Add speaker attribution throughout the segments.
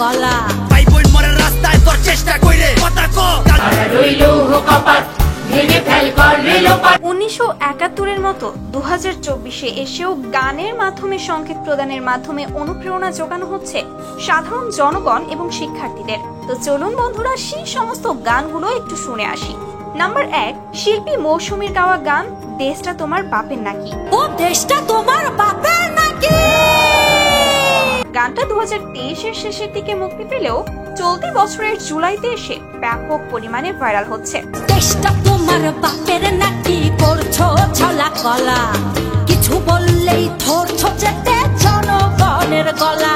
Speaker 1: কলা।
Speaker 2: ভাই বোন মরে রাস্তায় তোর চেষ্টা কইরে কথা কো
Speaker 3: রইল কপাট ভেঙে ফেল কর রেলপাট।
Speaker 4: 1971-এর মতো 2024-এ এসেও গানের মাধ্যমে সংকেত প্রদানের মাধ্যমে অনুপ্রেরণা যোগানো হচ্ছে সাধারণ জনগণ এবং শিক্ষার্থীদের। তো চলুন বন্ধুরা সেই সমস্ত গানগুলো একটু শুনে আসি। নাম্বার 1, শিল্পী মৌসুমীর গাওয়া গান দেশটা তোমার বাপের নাকি।
Speaker 1: ও দেশটা তোমার বাপের নাকি।
Speaker 4: গানটা 2023-এর শেষের দিকে মুক্তি পেলেও চলতি বছরের জুলাইতে এসে ব্যাপক পরিমাণে ভাইরাল হচ্ছে।
Speaker 1: দেশটা তোমার বাপের নাকি, করছো ছলা কলা, কিছু বললেই ধরছো চেটে জনগণের গলা।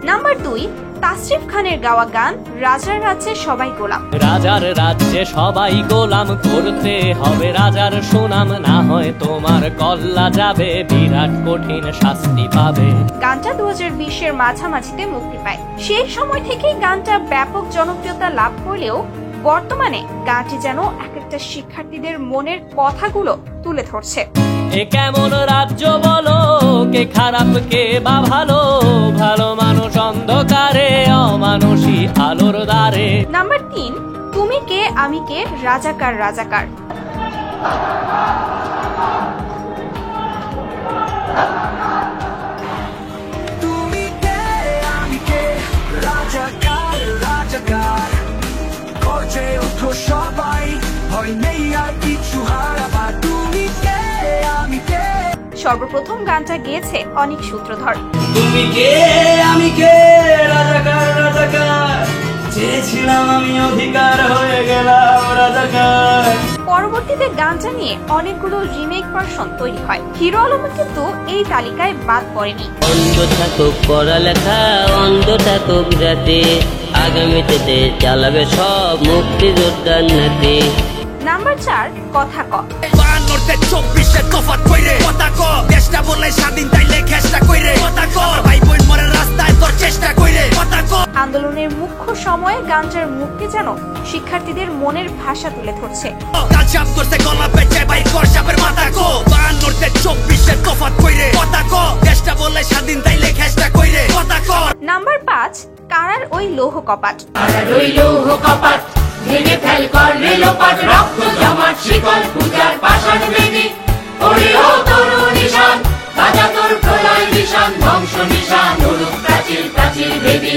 Speaker 4: নাম্বার 2, তাসরিফ খানের গাওয়া গান রাজার রাজ্যে সবাই গোলাম।
Speaker 5: রাজার রাজ্যে সবাই গোলাম, করতে হবে রাজার সুনাম, না হয় তোমার কল্লা যাবে, বিরাট কঠিন শাস্তি পাবে।
Speaker 4: গানটা 2020-এর মাঝামাঝিতে মুক্তি পায়। সেই সময় থেকেই গানটা ব্যাপক জনপ্রিয়তা লাভ করলেও বর্তমানে গানটি যেন এক একটা শিক্ষার্থীদের মনের কথাগুলো তুলে ধরছে।
Speaker 5: এ কেমন রাজ্য বলো, কে খারাপ কে বা ভালো, ভালো মানুষ অন্ধকারে, অমানুষী আলোর দ্বারে।
Speaker 4: নাম্বার 3, তুমি কে আমি কে রাজাকার রাজাকার।
Speaker 2: তুমি কে আমি কে রাজাকার রাজাকার করছে ওঠো সবাই, ভয় নেই আর কিছু হারাবার। তুমি কে আমি কে।
Speaker 4: সর্বপ্রথম গানটা গেয়েছে অনিক সূত্রধর।
Speaker 6: তুমি কে আমি কে রাজাকার রাজাকার, চেয়েছিলাম আমি অধিকার হয়ে গেলাম রাজাকার।
Speaker 4: পরবর্তীতে গানটা নিয়ে অনেকগুলো রিমেক ভার্সন তৈরি হয়। হিরো আলম কিন্তু এই তালিকায় বাদ পড়েনি।
Speaker 7: অন্ধ থাকুক পড়ালেখা, অন্ধ থাকুক জাতি, আগামীতে দেশ চালাবে সব মুক্তিযোদ্ধার নাতি।
Speaker 4: নাম্বার 4, কথা ক।
Speaker 2: 52-24-এর তফাৎ কইরে কথা ক, দেশটা বলে স্বাধীন তাইলে খেষ্টা কইরে কথা ক, ভাই বোন মরে রাস্তায় তোর চেষ্টা কইরে কথা ক।
Speaker 4: আন্দোলনের মুখ্য সময়ে গানটার মুক্তি যেন শিক্ষার্থীদের মনের ভাষা তুলে ধরছে।
Speaker 2: কালচাপ করতে গলা পেঁচে ভাই কর সাপের মাথা কো, 52-24-এর তফাৎ কইরে কথা ক, দেশটা বলে স্বাধীন তাইলে খেষ্টা কইরে কথা ক।
Speaker 4: নাম্বার 5, কারার ওই লৌহ কপাট।
Speaker 3: রইল কপাট ভেঙে ফেল কর রেলপাট। রক্ত জমাট শিকল পূজার পাষাণ বেদি, ওরে ও তোর নিশান, রাজা তোর প্রলয় নিশান, ধ্বংস নিশান উড়ুক প্রাচীর প্রাচীর বেদি।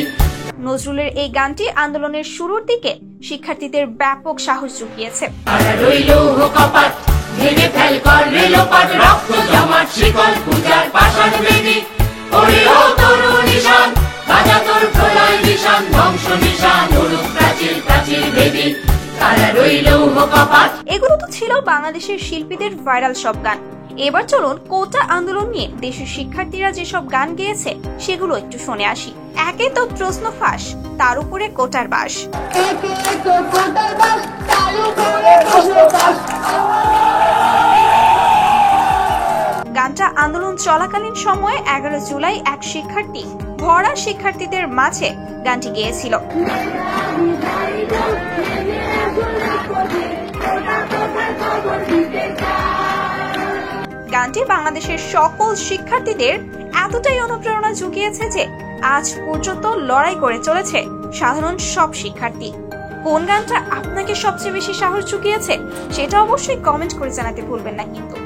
Speaker 4: নজরুলের এই গানটি আন্দোলনের শুরুর দিকে শিক্ষার্থীদের ব্যাপক সাহস জুগিয়েছে।
Speaker 3: রইল কপাট ভেঙে ফেল কর রেলপাট। রক্ত জমাট শিকল পূজার পাষাণ বেদি, ওরে ও তোর নিশান, রাজা তোর প্রলয় নিশান, ধ্বংস নিশান উড়ুক প্রাচীর প্রাচীর বেদি। রইল কপাট।
Speaker 4: এগুলো তো ছিল বাংলাদেশের শিল্পীদের ভাইরাল সব গান। এবার চলুন কোটা আন্দোলন নিয়ে দেশের শিক্ষার্থীরা যেসব গান গেয়েছে সেগুলো একটু শুনে আসি। একে তো প্রশ্ন ফাঁস, তার উপরে কোটার বাস। গানটা আন্দোলন চলাকালীন সময়ে 11 জুলাই এক শিক্ষার্থী ভরা শিক্ষার্থীদের মাঝে গানটি গেয়েছিল। গানটি বাংলাদেশের সকল শিক্ষার্থীদের এতটাই অনুপ্রেরণা জুগিয়েছে যে আজ পর্যন্ত লড়াই করে চলেছে সাধারণ সব শিক্ষার্থী। কোন গানটা আপনাকে সবচেয়ে বেশি সাহস জুগিয়েছে সেটা অবশ্যই কমেন্ট করে জানাতে ভুলবেন না কিন্তু।